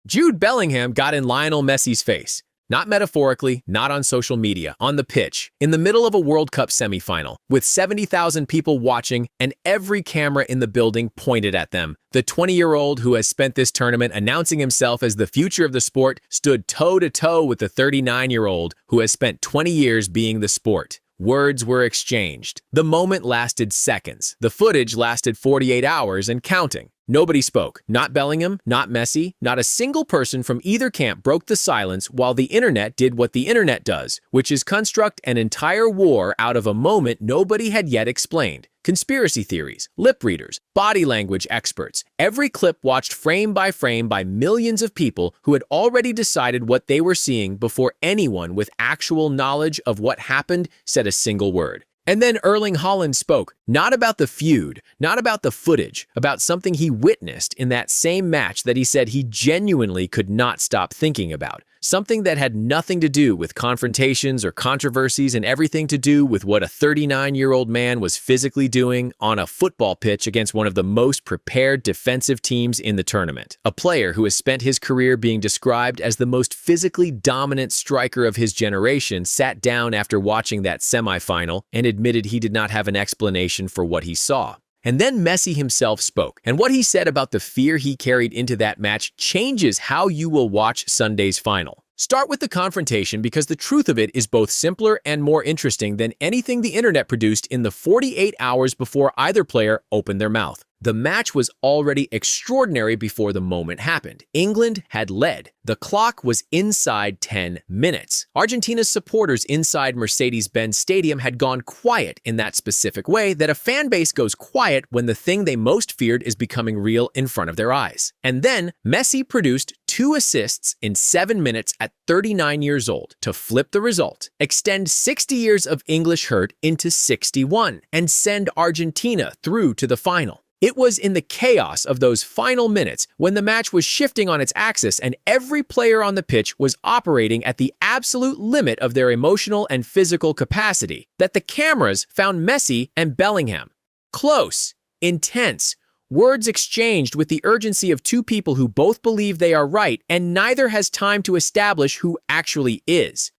Jude Bellingham got in Lionel Messi's face. Not metaphorically, not on social media, on the pitch, in the middle of a World Cup semifinal, with 70,000 people watching and every camera in the building pointed at them. The 20-year-old who has spent this tournament announcing himself as the future of the sport stood toe-to-toe with the 39-year-old who has spent 20 years being the sport. Words were exchanged. The moment lasted seconds. The footage lasted 48 hours and counting. Nobody spoke. Not Bellingham, not Messi, not a single person from either camp broke the silence while the internet did what the internet does, which is construct an entire war out of a moment nobody had yet explained. Conspiracy theories, lip readers, body language experts. Every clip watched frame by millions of people who had already decided what they were seeing before anyone with actual knowledge of what happened said a single word. And then Erling Haaland spoke, not about the feud, not about the footage, about something he witnessed in that same match that he said he genuinely could not stop thinking about. Something that had nothing to do with confrontations or controversies and everything to do with what a 39-year-old man was physically doing on a football pitch against one of the most prepared defensive teams in the tournament. A player who has spent his career being described as the most physically dominant striker of his generation sat down after watching that semifinal and admitted he did not have an explanation for what he saw. And then Messi himself spoke, and what he said about the fear he carried into that match changes how you will watch Sunday's final. Start with the confrontation because the truth of it is both simpler and more interesting than anything the internet produced in the 48 hours before either player opened their mouth. The match was already extraordinary before the moment happened. England had led. The clock was inside 10 minutes. Argentina's supporters inside Mercedes-Benz Stadium had gone quiet in that specific way that a fan base goes quiet when the thing they most feared is becoming real in front of their eyes. And then Messi produced 2 assists in 7 minutes at 39 years old to flip the result, extend 60 years of English hurt into 61, and send Argentina through to the final. It was in the chaos of those final minutes when the match was shifting on its axis and every player on the pitch was operating at the absolute limit of their emotional and physical capacity that the cameras found Messi and Bellingham. Close, intense, words exchanged with the urgency of 2 people who both believe they are right and neither has time to establish who actually is.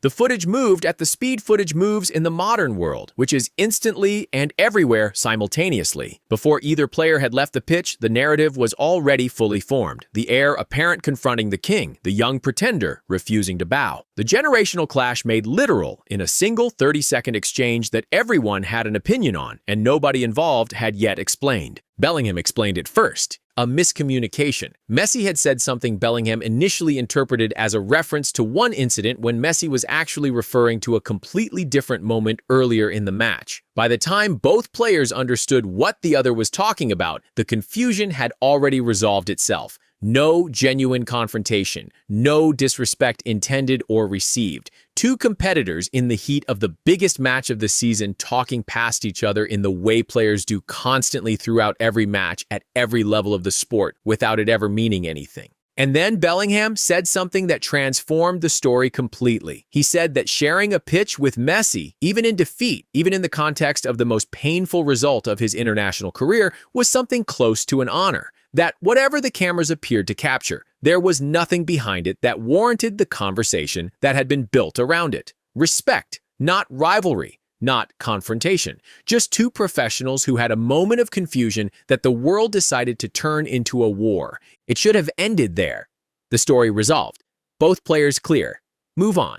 The footage moved at the speed footage moves in the modern world, which is instantly and everywhere simultaneously. Before either player had left the pitch, the narrative was already fully formed. The heir apparent confronting the king, the young pretender refusing to bow. The generational clash made literal in a single 30-second exchange that everyone had an opinion on, and nobody involved had yet explained. Bellingham explained it first. A miscommunication. Messi had said something Bellingham initially interpreted as a reference to one incident when Messi was actually referring to a completely different moment earlier in the match. By the time both players understood what the other was talking about, the confusion had already resolved itself. No genuine confrontation, no disrespect intended or received. 2 competitors in the heat of the biggest match of the season talking past each other in the way players do constantly throughout every match at every level of the sport without it ever meaning anything. And then Bellingham said something that transformed the story completely. He said that sharing a pitch with Messi, even in defeat, even in the context of the most painful result of his international career, was something close to an honor. That whatever the cameras appeared to capture, there was nothing behind it that warranted the conversation that had been built around it. Respect, not rivalry, not confrontation. Just 2 professionals who had a moment of confusion that the world decided to turn into a war. It should have ended there. The story resolved. Both players clear. Move on.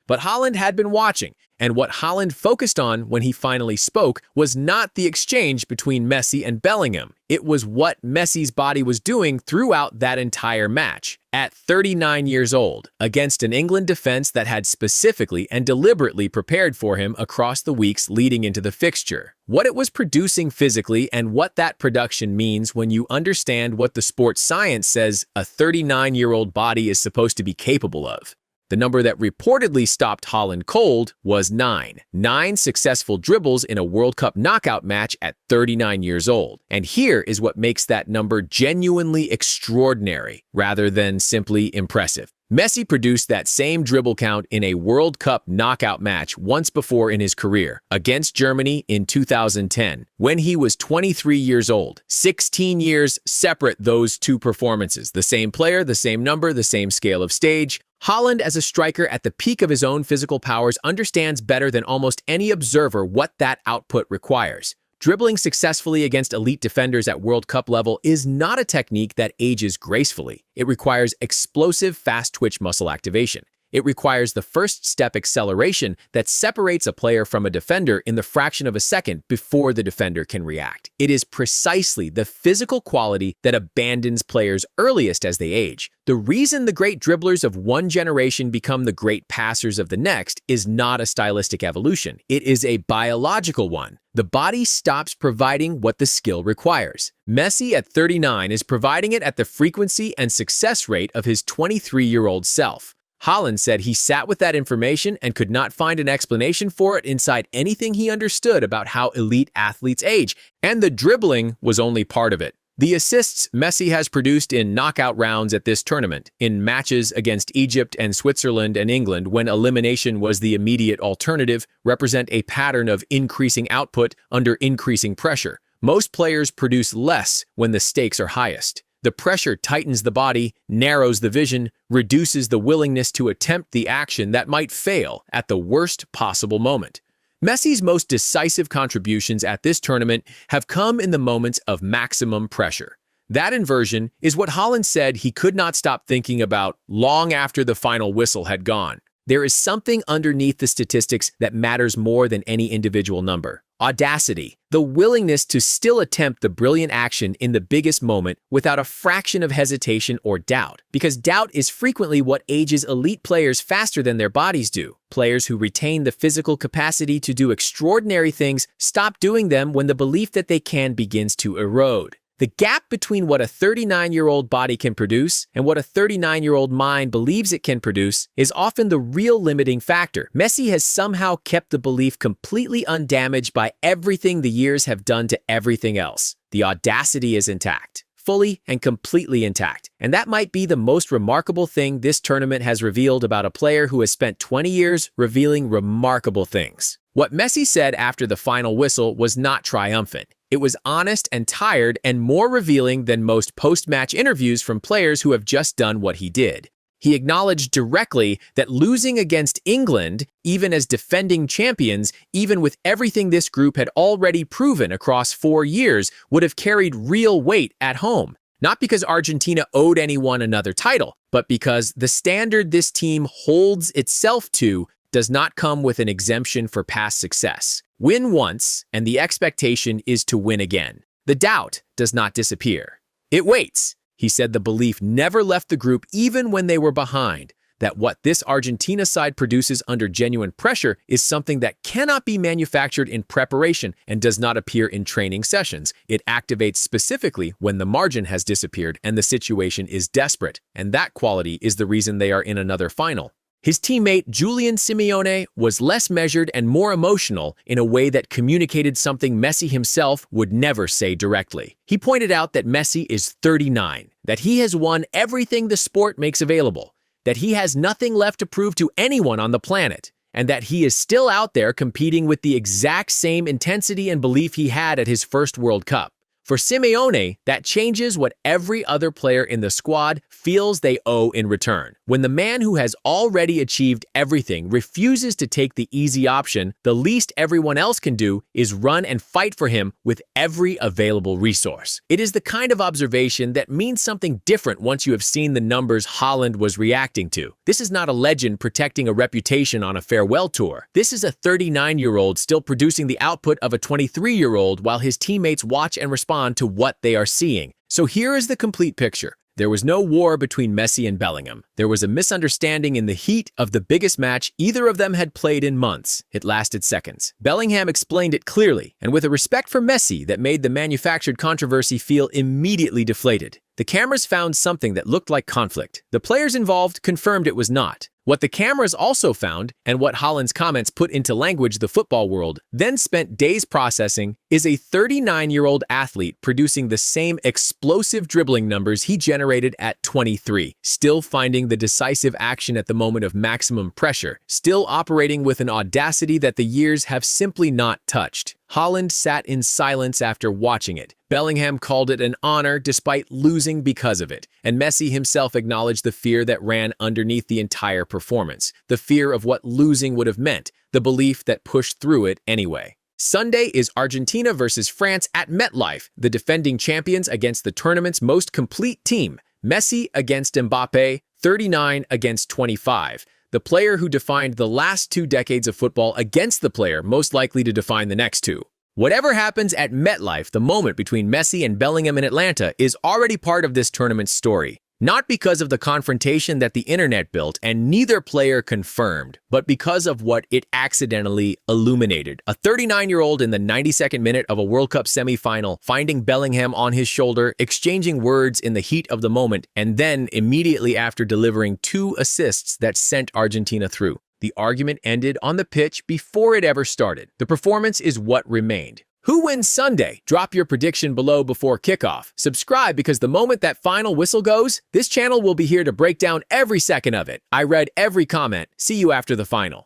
But Haaland had been watching, and what Haaland focused on when he finally spoke was not the exchange between Messi and Bellingham. It was what Messi's body was doing throughout that entire match. At 39 years old, against an England defense that had specifically and deliberately prepared for him across the weeks leading into the fixture. What it was producing physically and what that production means when you understand what the sports science says a 39-year-old body is supposed to be capable of. The number that reportedly stopped Haaland cold was 9. 9 successful dribbles in a World Cup knockout match at 39 years old. And here is what makes that number genuinely extraordinary, rather than simply impressive. Messi produced that same dribble count in a World Cup knockout match once before in his career, against Germany in 2010, when he was 23 years old. 16 years separate those two performances. The same player, the same number, the same scale of stage. Haaland, as a striker at the peak of his own physical powers, understands better than almost any observer what that output requires. Dribbling successfully against elite defenders at World Cup level is not a technique that ages gracefully. It requires explosive, fast-twitch muscle activation. It requires the first-step acceleration that separates a player from a defender in the fraction of a second before the defender can react. It is precisely the physical quality that abandons players earliest as they age. The reason the great dribblers of one generation become the great passers of the next is not a stylistic evolution. It is a biological one. The body stops providing what the skill requires. Messi at 39 is providing it at the frequency and success rate of his 23-year-old self. Haaland said he sat with that information and could not find an explanation for it inside anything he understood about how elite athletes age, and the dribbling was only part of it. The assists Messi has produced in knockout rounds at this tournament, in matches against Egypt and Switzerland and England when elimination was the immediate alternative, represent a pattern of increasing output under increasing pressure. Most players produce less when the stakes are highest. The pressure tightens the body, narrows the vision, reduces the willingness to attempt the action that might fail at the worst possible moment. Messi's most decisive contributions at this tournament have come in the moments of maximum pressure. That inversion is what Haaland said he could not stop thinking about long after the final whistle had gone. There is something underneath the statistics that matters more than any individual number. Audacity, the willingness to still attempt the brilliant action in the biggest moment without a fraction of hesitation or doubt, because doubt is frequently what ages elite players faster than their bodies do. Players who retain the physical capacity to do extraordinary things stop doing them when the belief that they can begins to erode. The gap between what a 39-year-old body can produce and what a 39-year-old mind believes it can produce is often the real limiting factor. Messi has somehow kept the belief completely undamaged by everything the years have done to everything else. The audacity is intact, fully and completely intact. And that might be the most remarkable thing this tournament has revealed about a player who has spent 20 years revealing remarkable things. What Messi said after the final whistle was not triumphant. It was honest and tired and more revealing than most post-match interviews from players who have just done what he did. He acknowledged directly that losing against England, even as defending champions, even with everything this group had already proven across 4 years, would have carried real weight at home. Not because Argentina owed anyone another title, but because the standard this team holds itself to does not come with an exemption for past success. Win once, and the expectation is to win again. The doubt does not disappear. It waits. He said the belief never left the group even when they were behind, that what this Argentina side produces under genuine pressure is something that cannot be manufactured in preparation and does not appear in training sessions. It activates specifically when the margin has disappeared and the situation is desperate, and that quality is the reason they are in another final. His teammate Julian Simeone was less measured and more emotional in a way that communicated something Messi himself would never say directly. He pointed out that Messi is 39, that he has won everything the sport makes available, that he has nothing left to prove to anyone on the planet, and that he is still out there competing with the exact same intensity and belief he had at his first World Cup. For Simeone, that changes what every other player in the squad feels they owe in return. When the man who has already achieved everything refuses to take the easy option, the least everyone else can do is run and fight for him with every available resource. It is the kind of observation that means something different once you have seen the numbers Haaland was reacting to. This is not a legend protecting a reputation on a farewell tour. This is a 39-year-old still producing the output of a 23-year-old while his teammates watch and respond to what they are seeing. So here is the complete picture. There was no war between Messi and Bellingham. There was a misunderstanding in the heat of the biggest match either of them had played in months. It lasted seconds. Bellingham explained it clearly, and with a respect for Messi that made the manufactured controversy feel immediately deflated. The cameras found something that looked like conflict. The players involved confirmed it was not. What the cameras also found, and what Haaland's comments put into language the football world then spent days processing, is a 39-year-old athlete producing the same explosive dribbling numbers he generated at 23, still finding the decisive action at the moment of maximum pressure, still operating with an audacity that the years have simply not touched. Haaland sat in silence after watching it. Bellingham called it an honor despite losing because of it, and Messi himself acknowledged the fear that ran underneath the entire performance, the fear of what losing would have meant, the belief that pushed through it anyway. Sunday is Argentina versus France at MetLife, the defending champions against the tournament's most complete team, Messi against Mbappe, 39 against 25. The player who defined the last 2 decades of football against the player most likely to define the next 2. Whatever happens at MetLife, the moment between Messi and Bellingham in Atlanta is already part of this tournament's story. Not because of the confrontation that the internet built and neither player confirmed, but because of what it accidentally illuminated. A 39-year-old in the 92nd minute of a World Cup semifinal, finding Bellingham on his shoulder, exchanging words in the heat of the moment, and then immediately after delivering 2 assists that sent Argentina through. The argument ended on the pitch before it ever started. The performance is what remained. Who wins Sunday? Drop your prediction below before kickoff. Subscribe because the moment that final whistle goes, this channel will be here to break down every second of it. I read every comment. See you after the final.